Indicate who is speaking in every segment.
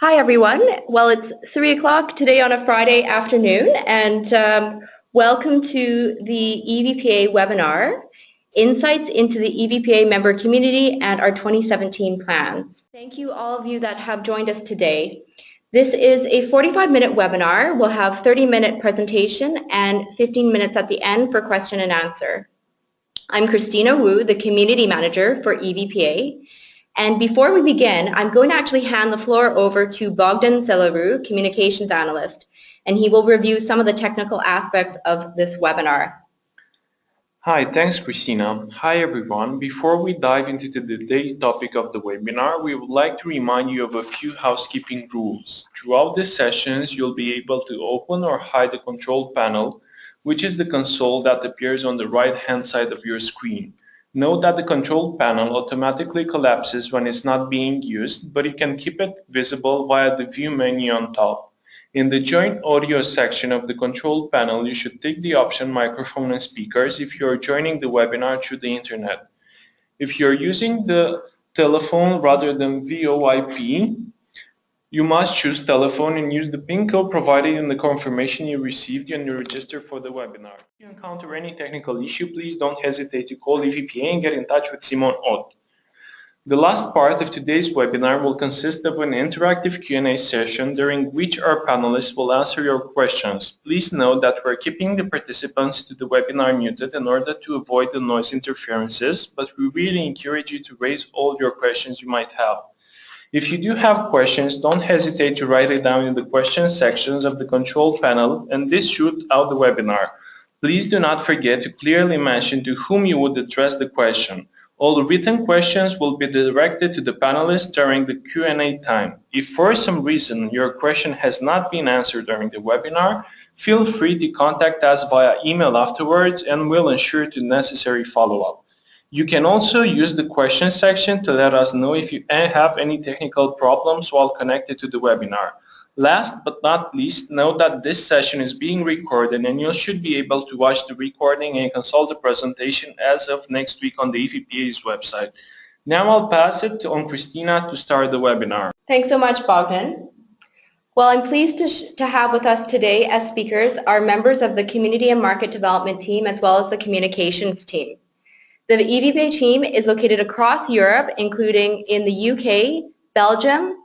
Speaker 1: Hi everyone. Well, it's 3 o'clock today on a Friday afternoon, and welcome to the EVPA webinar, Insights into the EVPA Member Community and our 2017 Plans. Thank you all of you that have joined us today. This is a 45-minute webinar. We'll have 30-minute presentation and 15 minutes at the end for question and answer. I'm Christina Wu, the Community Manager for EVPA. And before we begin, I'm going to actually hand the floor over to Bogdan Celeru, Communications Analyst, and he will review some of the technical aspects of this webinar.
Speaker 2: Hi, thanks Christina. Hi everyone. Before we dive into today's topic of the webinar, we would like to remind you of a few housekeeping rules. Throughout the sessions, you'll be able to open or hide the control panel, which is the console that appears on the right-hand side of your screen. Note that the control panel automatically collapses when it's not being used, but you can keep it visible via the view menu on top. In the joint audio section of the control panel, you should tick the option microphone and speakers if you are joining the webinar through the internet. If you're using the telephone rather than VoIP, you must choose telephone and use the PIN code provided in the confirmation you received when you register for the webinar. If you encounter any technical issue, please don't hesitate to call EVPA and get in touch with Simon Ott. The last part of today's webinar will consist of an interactive Q&A session during which our panelists will answer your questions. Please note that we're keeping the participants to the webinar muted in order to avoid the noise interferences, but we really encourage you to raise all your questions you might have. If you do have questions, don't hesitate to write it down in the question sections of the control panel and this throughout the webinar. Please do not forget to clearly mention to whom you would address the question. All written questions will be directed to the panelists during the Q&A time. If for some reason your question has not been answered during the webinar, feel free to contact us via email afterwards and we'll ensure to necessary follow-up. You can also use the question section to let us know if you have any technical problems while connected to the webinar. Last but not least, note that this session is being recorded and you should be able to watch the recording and consult the presentation as of next week on the EVPA's website. Now I'll pass it on Christina to start the webinar.
Speaker 1: Thanks so much, Bogdan. Well, I'm pleased to have with us today as speakers our members of the Community and Market Development team as well as the Communications team. The EVPA team is located across Europe, including in the UK, Belgium,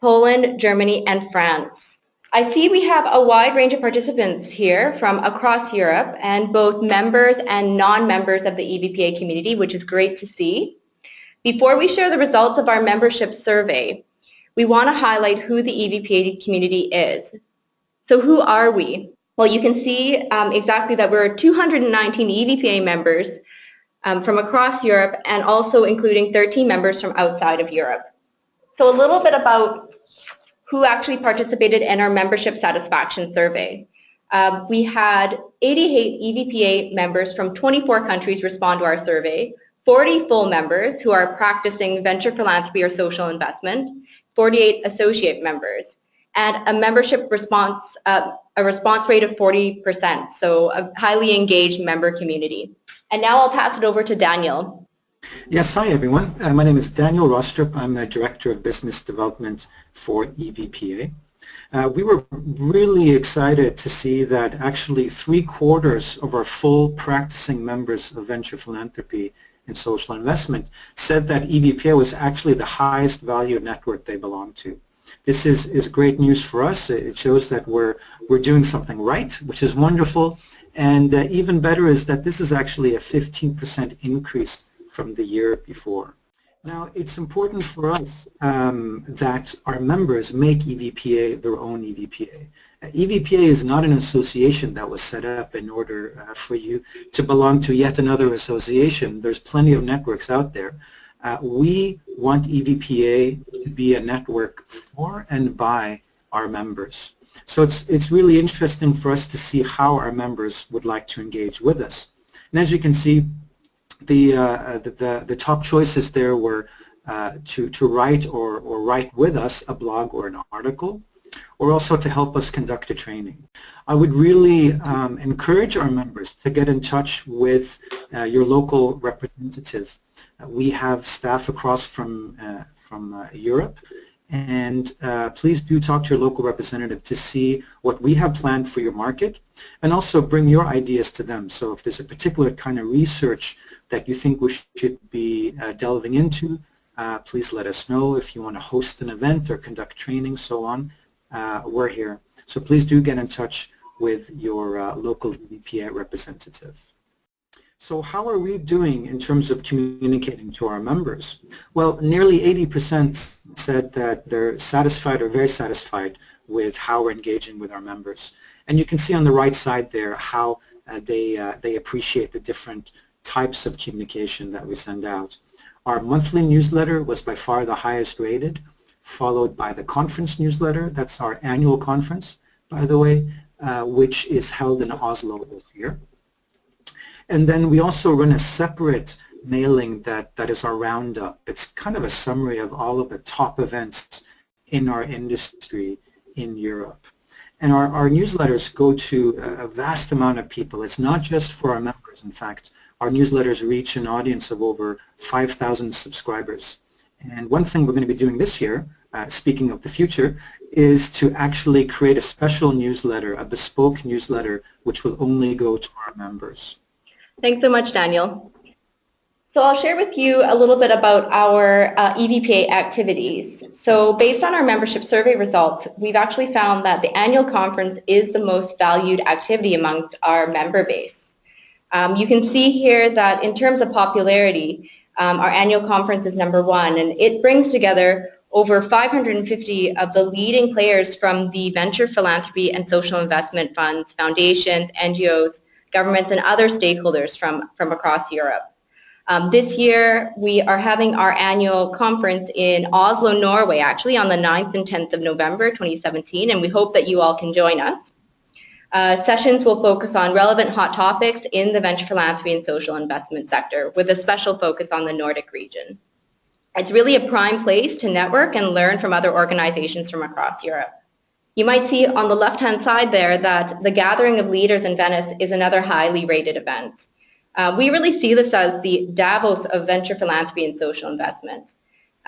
Speaker 1: Poland, Germany, and France. I see we have a wide range of participants here from across Europe and both members and non-members of the EVPA community, which is great to see. Before we share the results of our membership survey, we want to highlight who the EVPA community is. So who are we? Well, you can see exactly that we're 219 EVPA members from across Europe and also including 13 members from outside of Europe. So a little bit about who actually participated in our membership satisfaction survey. We had 88 EVPA members from 24 countries respond to our survey, 40 full members who are practicing venture philanthropy or social investment, 48 associate members, and a membership response, a response rate of 40%, so a highly engaged member community. And now I'll pass it over to Daniel.
Speaker 3: Yes, hi everyone. My name is Daniel Rostrup. I'm the Director of Business Development for EVPA. We were really excited to see that actually 3/4 of our full practicing members of venture philanthropy and social investment said that EVPA was actually the highest value network they belong to. This is great news for us. It shows that we're doing something right, which is wonderful. And even better is that this is actually a 15% increase from the year before. Now, it's important for us that our members make EVPA their own EVPA. EVPA is not an association that was set up in order for you to belong to yet another association. There's plenty of networks out there. We want EVPA to be a network for and by our members. So it's really interesting for us to see how our members would like to engage with us. And as you can see, the top choices there were to write or write with us a blog or an article, or also to help us conduct a training. I would really encourage our members to get in touch with your local representative. We have staff across from Europe, and please do talk to your local representative to see what we have planned for your market, and also bring your ideas to them. So if there's a particular kind of research that you think we should be delving into, please let us know. If you want to host an event or conduct training, so on, we're here. So please do get in touch with your local EVPA representative. So how are we doing in terms of communicating to our members? Well, nearly 80% said that they're satisfied or very satisfied with how we're engaging with our members. And you can see on the right side there how they appreciate the different types of communication that we send out. Our monthly newsletter was by far the highest rated, followed by the conference newsletter. That's our annual conference, by the way, which is held in Oslo this year. And then we also run a separate mailing that is our roundup. It's kind of a summary of all of the top events in our industry in Europe. And our newsletters go to a vast amount of people. It's not just for our members. In fact, our newsletters reach an audience of over 5,000 subscribers. And one thing we're going to be doing this year, speaking of the future, is to actually create a special newsletter, a bespoke newsletter, which will only go to our members.
Speaker 1: Thanks so much, Daniel. So I'll share with you a little bit about our EVPA activities. So based on our membership survey results, we've actually found that the annual conference is the most valued activity amongst our member base. You can see here that in terms of popularity, our annual conference is #1, and it brings together over 550 of the leading players from the venture, philanthropy, and social investment funds, foundations, NGOs, governments, and other stakeholders from across Europe. This year, we are having our annual conference in Oslo, Norway, actually on the 9th and 10th of November 2017, and we hope that you all can join us. Sessions will focus on relevant hot topics in the venture, philanthropy, and social investment sector, with a special focus on the Nordic region. It's really a prime place to network and learn from other organizations from across Europe. You might see on the left-hand side there that the Gathering of Leaders in Venice is another highly rated event. We really see this as the Davos of venture, philanthropy, and social investment.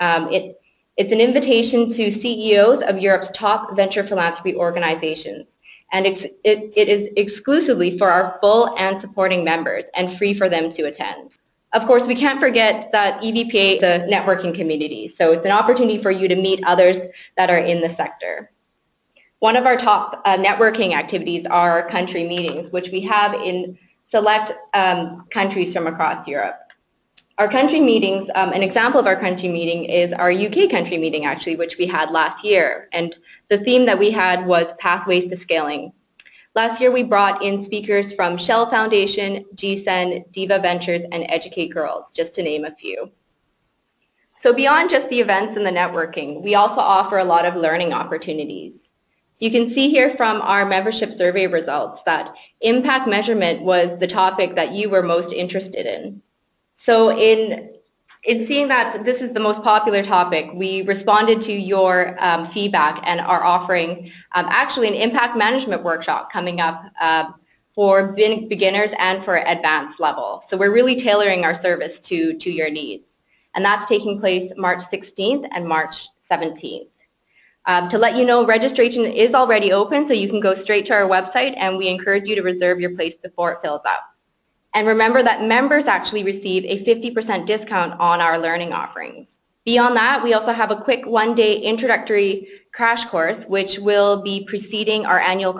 Speaker 1: It's an invitation to CEOs of Europe's top venture philanthropy organizations, and it is exclusively for our full and supporting members and free for them to attend. Of course, we can't forget that EVPA is a networking community, so it's an opportunity for you to meet others that are in the sector. One of our top networking activities are country meetings, which we have in select countries from across Europe. Our country meetings, an example of our country meeting is our UK country meeting, actually, which we had last year. And the theme that we had was Pathways to Scaling. Last year, we brought in speakers from Shell Foundation, GSEN, Diva Ventures, and Educate Girls, just to name a few. So beyond just the events and the networking, we also offer a lot of learning opportunities. You can see here from our membership survey results that impact measurement was the topic that you were most interested in. So in seeing that this is the most popular topic, we responded to your feedback and are offering actually an impact management workshop coming up for beginners and for advanced level. So we're really tailoring our service to your needs. And that's taking place March 16th and March 17th. To let you know, registration is already open, so you can go straight to our website, and we encourage you to reserve your place before it fills up. And remember that members actually receive a 50% discount on our learning offerings. Beyond that, we also have a quick one-day introductory crash course, which will be preceding our annual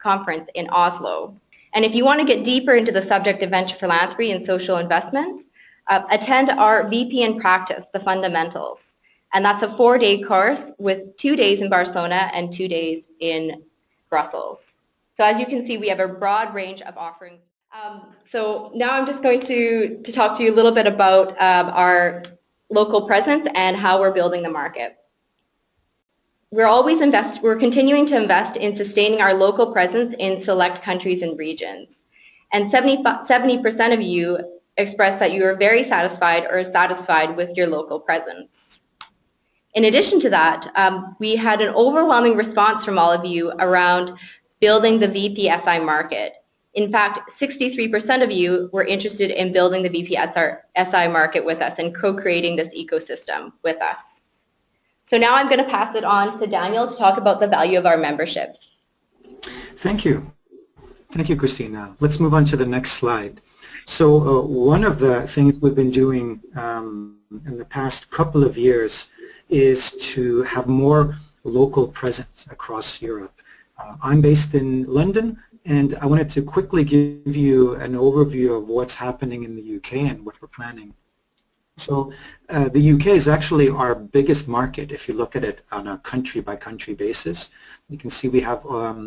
Speaker 1: conference in Oslo. And if you want to get deeper into the subject of venture philanthropy and social investment, attend our VP in Practice, the Fundamentals. And that's a 4-day course with 2 days in Barcelona and 2 days in Brussels. So as you can see, we have a broad range of offerings. So now I'm just going to talk to you a little bit about our local presence and how we're building the market. We're continuing to invest in sustaining our local presence in select countries and regions. And 70% of you expressed that you are very satisfied or satisfied with your local presence. In addition to that, we had an overwhelming response from all of you around building the VPSI market. In fact, 63% of you were interested in building the VPSI market with us and co-creating this ecosystem with us. So now I'm going to pass it on to Daniel to talk about the value of our membership.
Speaker 3: Thank you. Thank you, Christina. Let's move on to the next slide. So one of the things we've been doing in the past couple of years is to have more local presence across Europe. I'm based in London, and I wanted to quickly give you an overview of what's happening in the UK and what we're planning. So the UK is actually our biggest market if you look at it on a country-by-country basis. You can see we have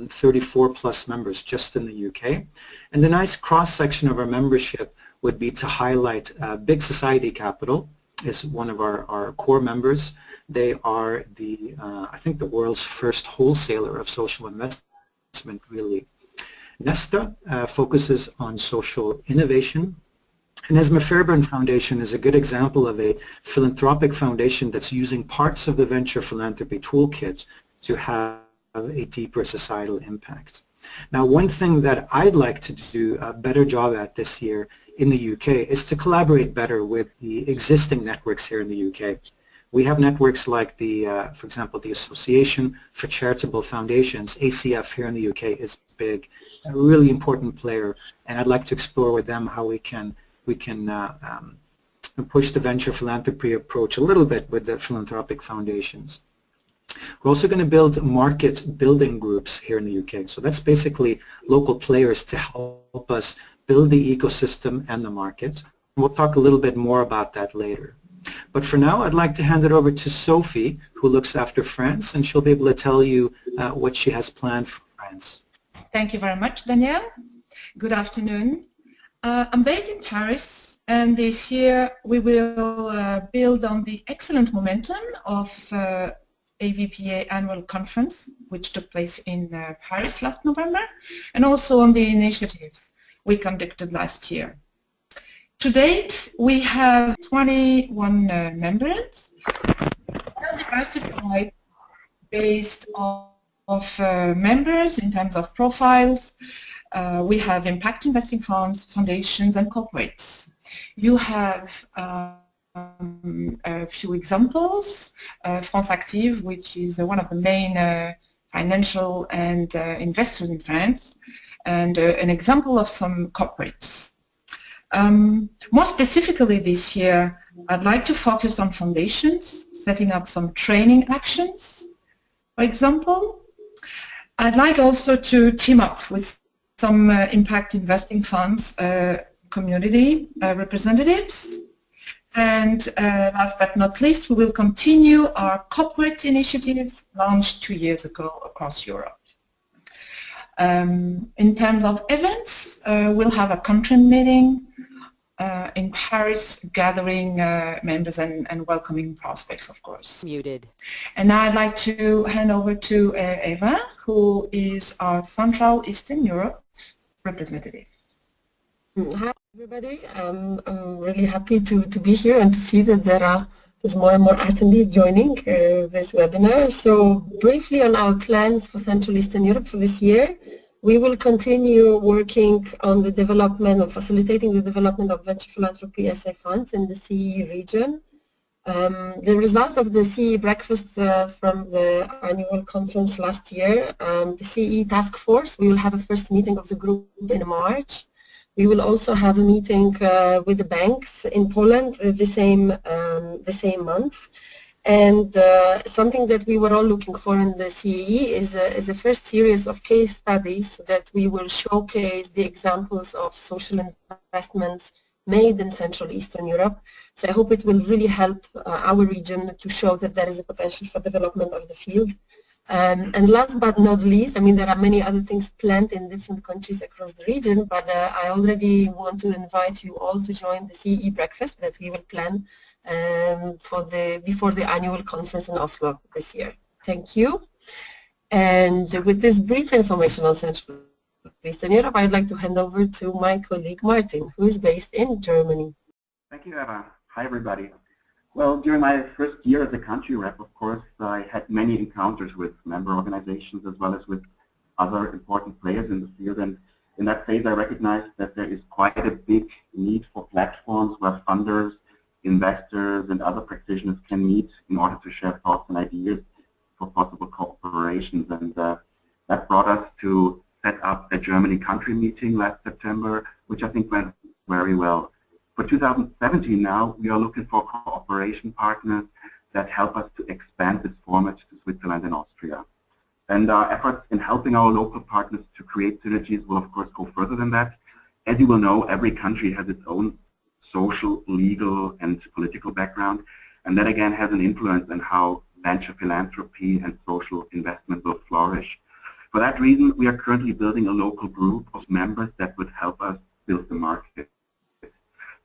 Speaker 3: 34 plus members just in the UK. And the nice cross-section of our membership would be to highlight Big Society Capital is one of our core members. They are the, I think, the world's first wholesaler of social investment, really. Nesta focuses on social innovation. And Esme Fairbairn Foundation is a good example of a philanthropic foundation that's using parts of the venture philanthropy toolkit to have a deeper societal impact. Now, one thing that I'd like to do a better job at this year in the UK is to collaborate better with the existing networks here in the UK. We have networks like the, for example, the Association for Charitable Foundations, ACF here in the UK is big, a really important player, and I'd like to explore with them how we can push the venture philanthropy approach a little bit with the philanthropic foundations. We're also going to build market building groups here in the UK. So that's basically local players to help us build the ecosystem and the market. We'll talk a little bit more about that later. But for now, I'd like to hand it over to Sophie, who looks after France, and she'll be able to tell you what she has planned for France.
Speaker 4: Thank you very much, Danielle. Good afternoon. I'm based in Paris, and this year we will build on the excellent momentum of EVPA annual conference, which took place in Paris last November, and also on the initiatives we conducted last year. To date, we have 21 members, well diversified based on members in terms of profiles. We have impact investing funds, foundations, and corporates. You have a few examples. France Active, which is one of the main financial and investors in France, and an example of some corporates. More specifically this year, I'd like to focus on foundations, setting up some training actions, for example. I'd like also to team up with some impact investing funds, community representatives. And last but not least, we will continue our corporate initiatives launched 2 years ago across Europe. In terms of events, we'll have a country meeting in Paris, gathering members and welcoming prospects, of course.
Speaker 5: Muted.
Speaker 4: And now I'd like to hand over to Eva, who is our Central Eastern Europe representative.
Speaker 6: Hi everybody, I'm really happy to be here and to see that there's more and more attendees joining this webinar. So briefly on our plans for Central Eastern Europe for this year, we will continue working on the development of facilitating the development of venture philanthropy SA funds in the CEE region. The result of the CEE breakfast from the annual conference last year, the CEE task force, we will have a first meeting of the group in March. We will also have a meeting with the banks in Poland the same month. And something that we were all looking for in the CEE is a first series of case studies that we will showcase the examples of social investments made in Central Eastern Europe. So I hope it will really help our region to show that there is a potential for development of the field. And last but not least, I mean, there are many other things planned in different countries across the region, but I already want to invite you all to join the CEE breakfast that we will plan before the annual conference in Oslo this year. Thank you. And with this brief information on Central Eastern Europe, I'd like to hand over to my colleague Martin, who is based in Germany.
Speaker 7: Thank you, Eva. Hi, everybody. Well, during my first year as a country rep, of course, I had many encounters with member organizations as well as with other important players in the field. And in that phase, I recognized that there is quite a big need for platforms where funders, investors and other practitioners can meet in order to share thoughts and ideas for possible cooperations. And that brought us to set up a Germany country meeting last September, which I think went very well. For 2017 now, we are looking for cooperation partners that help us to expand this format to Switzerland and Austria. And our efforts in helping our local partners to create synergies will of course go further than that. As you will know, every country has its own social, legal, and political background, and that again has an influence on how venture philanthropy and social investment will flourish. For that reason, we are currently building a local group of members that would help us build the market.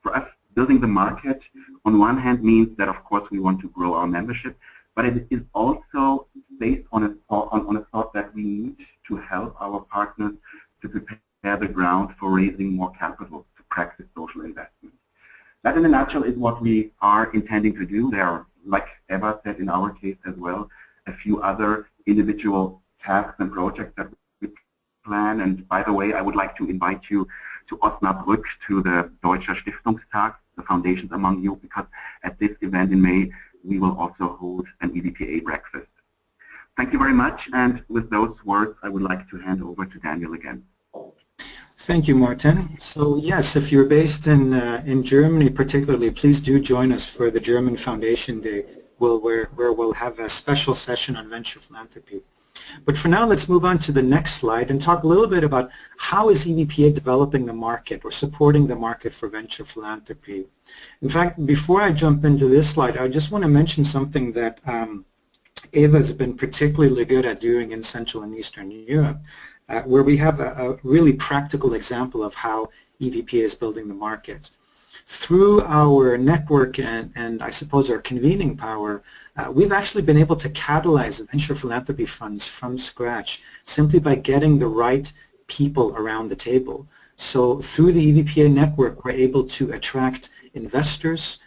Speaker 7: For us, building the market on one hand means that of course we want to grow our membership, but it is also based on a thought that we need to help our partners to prepare the ground for raising more capital to practice social investment. That in a nutshell is what we are intending to do. There are, like Eva said in our case as well, a few other individual tasks and projects that we plan. And by the way, I would like to invite you to Osnabrück to the Deutscher Stiftungstag, the foundations among you, because at this event in May, we will also hold an EVPA breakfast. Thank you very much. And with those words, I would like to hand over to Daniel again.
Speaker 3: Thank you, Martin. So yes, if you're based in Germany particularly, please do join us for the German Foundation Day, where we'll have a special session on venture philanthropy. But for now, let's move on to the next slide and talk a little bit about how is EVPA developing the market or supporting the market for venture philanthropy. In fact, before I jump into this slide, I just want to mention something that Eva has been particularly good at doing in Central and Eastern Europe, where we have a really practical example of how EVPA is building the market. Through our network and I suppose our convening power, we've actually been able to catalyze venture philanthropy funds from scratch simply by getting the right people around the table. So through the EVPA network, we're able to attract investors,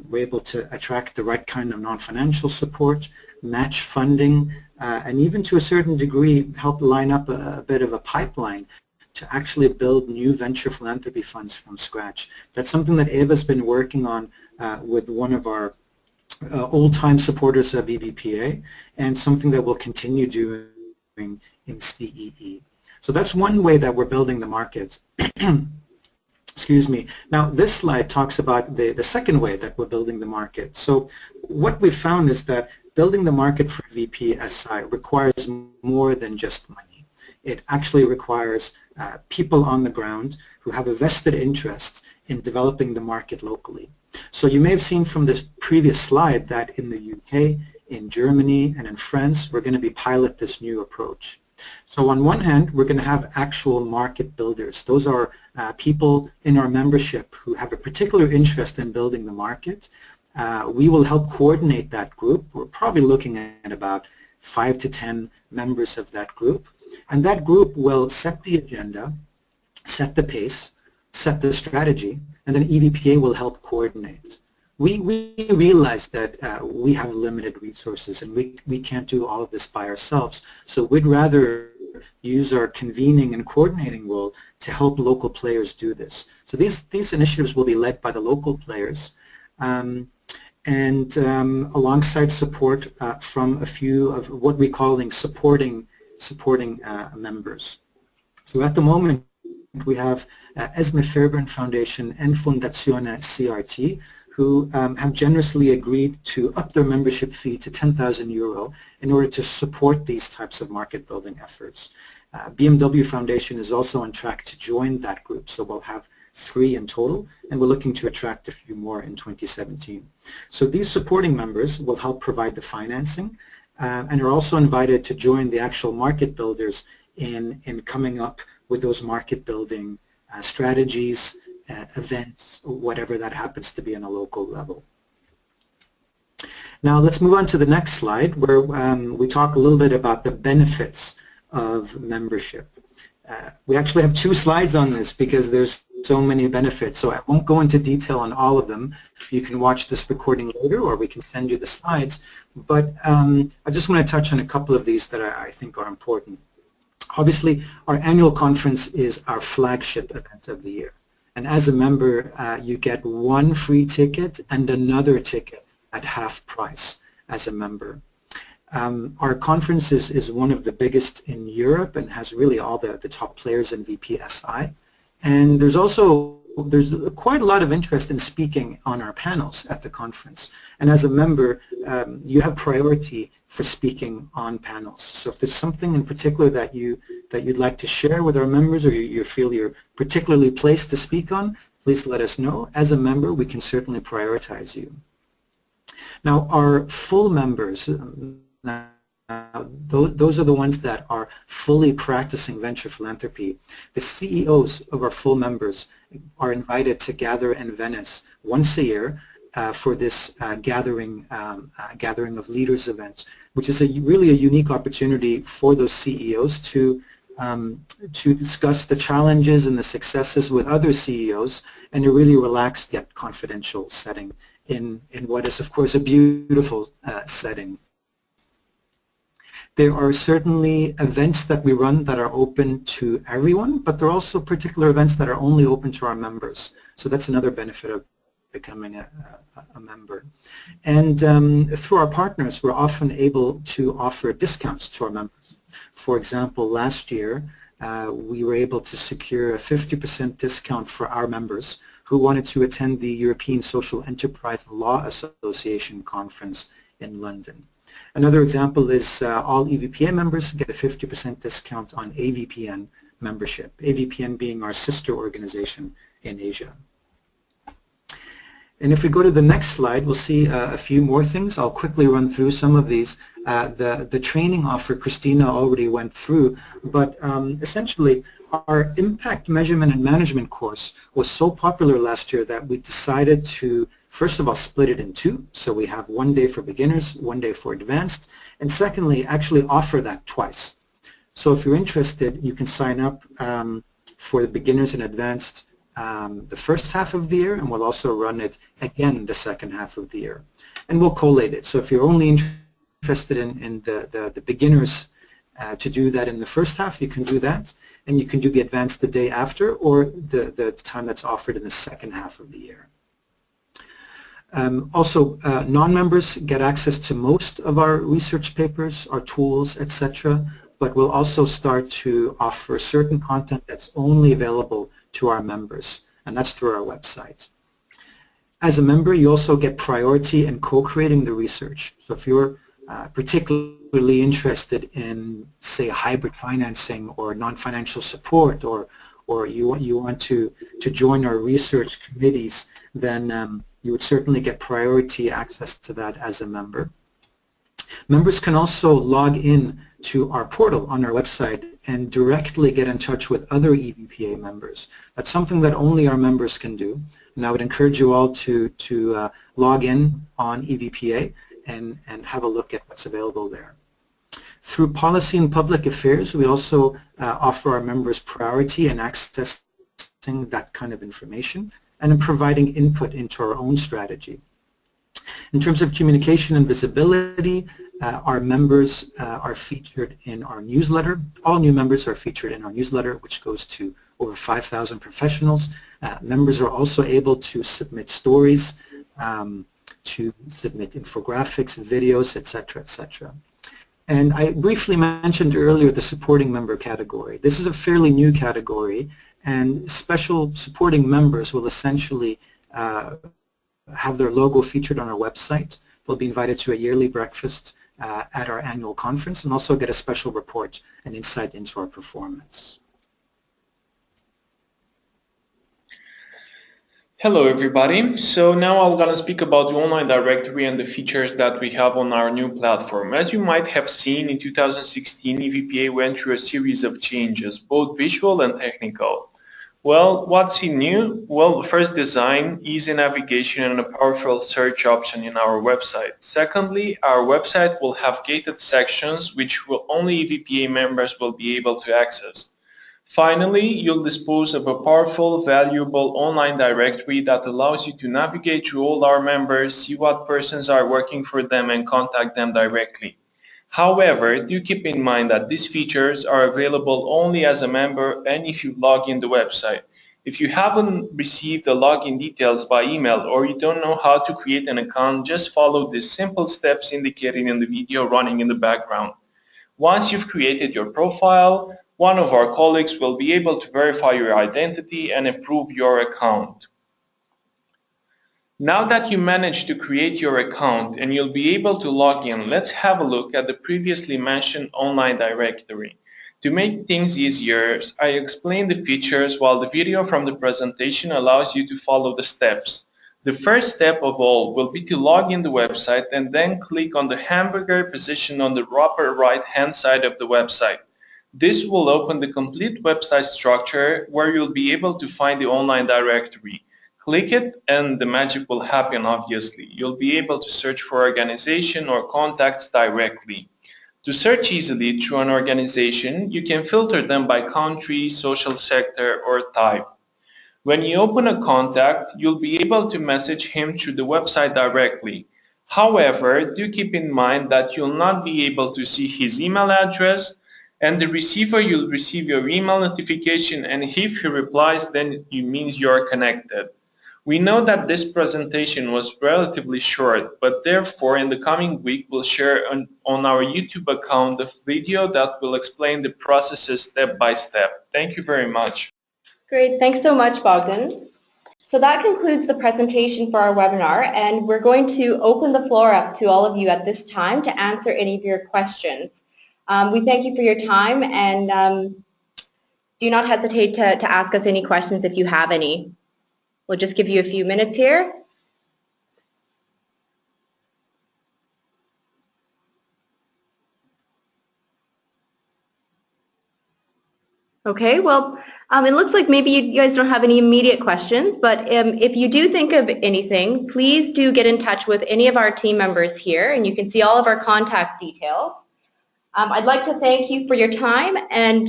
Speaker 3: we're able to attract the right kind of non-financial support, match funding, and even to a certain degree help line up a bit of a pipeline to actually build new venture philanthropy funds from scratch. That's something that Eva's been working on with one of our old-time supporters of EVPA, and something that we'll continue doing in CEE. So that's one way that we're building the market. Excuse me. Now this slide talks about the second way that we're building the market. So what we've found is that building the market for VPSI requires more than just money. It actually requires people on the ground who have a vested interest in developing the market locally. So you may have seen from this previous slide that in the UK, in Germany, and in France, we're going to be pilot this new approach. So on one hand, we're going to have actual market builders. Those are people in our membership who have a particular interest in building the market. We will help coordinate that group. We're probably looking at about 5 to 10 members of that group. And that group will set the agenda, set the pace, set the strategy, and then EVPA will help coordinate. We realize that we have limited resources and we can't do all of this by ourselves, so we'd rather use our convening and coordinating role to help local players do this. So these initiatives will be led by the local players and alongside support from a few of what we're calling supporting members. So at the moment we have Esme Fairbairn Foundation and Fondazione CRT, who have generously agreed to up their membership fee to €10,000 in order to support these types of market building efforts. BMW Foundation is also on track to join that group, so we'll have 3 in total, and we're looking to attract a few more in 2017. So these supporting members will help provide the financing and are also invited to join the actual market builders in coming up with those market building strategies, events, whatever that happens to be on a local level. Now let's move on to the next slide, where we talk a little bit about the benefits of membership. We actually have 2 slides on this because there's so many benefits, so I won't go into detail on all of them. You can watch this recording later, or we can send you the slides, but I just want to touch on a couple of these that I think are important. Obviously, our annual conference is our flagship event of the year. And as a member, you get one free ticket and another ticket at half price as a member. Our conference is one of the biggest in Europe and has really all the top players in VPSI. And there's quite a lot of interest in speaking on our panels at the conference. And as a member, you have priority for speaking on panels. So if there's something in particular that you'd like to share with our members, or you feel you're particularly placed to speak on, please let us know. As a member, we can certainly prioritize you. Now, our full members, those are the ones that are fully practicing venture philanthropy. The CEOs of our full members are invited to gather in Venice once a year for this gathering of leaders event, which is really a unique opportunity for those CEOs to discuss the challenges and the successes with other CEOs in a really relaxed yet confidential setting in what is, of course, a beautiful setting. There are certainly events that we run that are open to everyone, but there are also particular events that are only open to our members. So that's another benefit of becoming a member. And through our partners, we're often able to offer discounts to our members. For example, last year, we were able to secure a 50% discount for our members who wanted to attend the European Social Enterprise Law Association conference in London. Another example is all EVPA members get a 50% discount on AVPN membership, AVPN being our sister organization in Asia. And if we go to the next slide, we'll see a few more things. I'll quickly run through some of these. The training offer Christina already went through, but essentially our impact measurement and management course was so popular last year that we decided to, first of all, split it in two. So we have 1 day for beginners, 1 day for advanced, and secondly, actually offer that twice. So if you're interested, you can sign up for the beginners and advanced the first half of the year, and we'll also run it again the second half of the year. And we'll collate it. So if you're only interested in the beginners to do that in the first half, you can do that, and you can do the advanced the day after, or the time that's offered in the second half of the year. Also, non-members get access to most of our research papers, our tools, etc., but we'll also start to offer certain content that's only available to our members, and that's through our website. As a member, you also get priority in co-creating the research. So if you're particularly interested in, say, hybrid financing or non-financial support, or you want to join our research committees, then you would certainly get priority access to that as a member. Members can also log in to our portal on our website and directly get in touch with other EVPA members. That's something that only our members can do, and I would encourage you all to log in on EVPA and have a look at what's available there. Through policy and public affairs, we also offer our members priority in accessing that kind of information and in providing input into our own strategy. In terms of communication and visibility, our members are featured in our newsletter. All new members are featured in our newsletter, which goes to over 5,000 professionals. Members are also able to submit stories, to submit infographics, videos, etc., etc. And I briefly mentioned earlier the supporting member category. This is a fairly new category, and special supporting members will essentially have their logo featured on our website. They'll be invited to a yearly breakfast at our annual conference and also get a special report and insight into our performance.
Speaker 2: Hello everybody. So now I'm going to speak about the online directory and the features that we have on our new platform. As you might have seen, in 2016 EVPA went through a series of changes, both visual and technical. Well, what's new? Well, first, design, easy navigation, and a powerful search option in our website. Secondly, our website will have gated sections which only EVPA members will be able to access. Finally, you'll dispose of a powerful, valuable online directory that allows you to navigate through all our members, see what persons are working for them, and contact them directly. However, do keep in mind that these features are available only as a member and if you log in the website. If you haven't received the login details by email or you don't know how to create an account, just follow the simple steps indicated in the video running in the background. Once you've created your profile, one of our colleagues will be able to verify your identity and approve your account. Now that you managed to create your account and you'll be able to log in, let's have a look at the previously mentioned online directory. To make things easier, I explain the features while the video from the presentation allows you to follow the steps. The first step of all will be to log in the website and then click on the hamburger positioned on the upper right-hand side of the website. This will open the complete website structure where you'll be able to find the online directory. Click it and the magic will happen, obviously. You'll be able to search for organization or contacts directly. To search easily through an organization, you can filter them by country, social sector, or type. When you open a contact, you'll be able to message him through the website directly. However, do keep in mind that you'll not be able to see his email address, and the receiver you'll receive your email notification, and if he replies, then it means you're connected. We know that this presentation was relatively short, but therefore in the coming week we'll share on our YouTube account a video that will explain the processes step by step. Thank you very much.
Speaker 1: Great, thanks so much, Bogdan. So that concludes the presentation for our webinar, and we're going to open the floor up to all of you at this time to answer any of your questions. We thank you for your time, and do not hesitate to ask us any questions if you have any. We'll just give you a few minutes here. Okay, well, it looks like maybe you guys don't have any immediate questions, but if you do think of anything, please do get in touch with any of our team members here, and you can see all of our contact details. I'd like to thank you for your time, and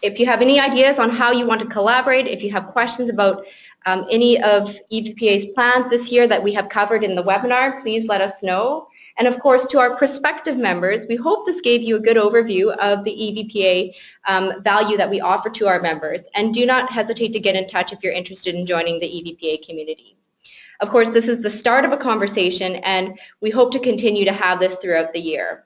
Speaker 1: if you have any ideas on how you want to collaborate, if you have questions about any of EVPA's plans this year that we have covered in the webinar, please let us know. And of course, to our prospective members, we hope this gave you a good overview of the EVPA value that we offer to our members. And do not hesitate to get in touch if you're interested in joining the EVPA community. Of course, this is the start of a conversation, and we hope to continue to have this throughout the year.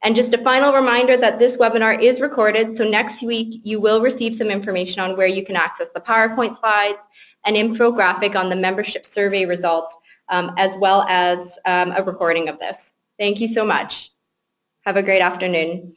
Speaker 1: And just a final reminder that this webinar is recorded, so next week you will receive some information on where you can access the PowerPoint slides, an infographic on the membership survey results, as well as a recording of this. Thank you so much. Have a great afternoon.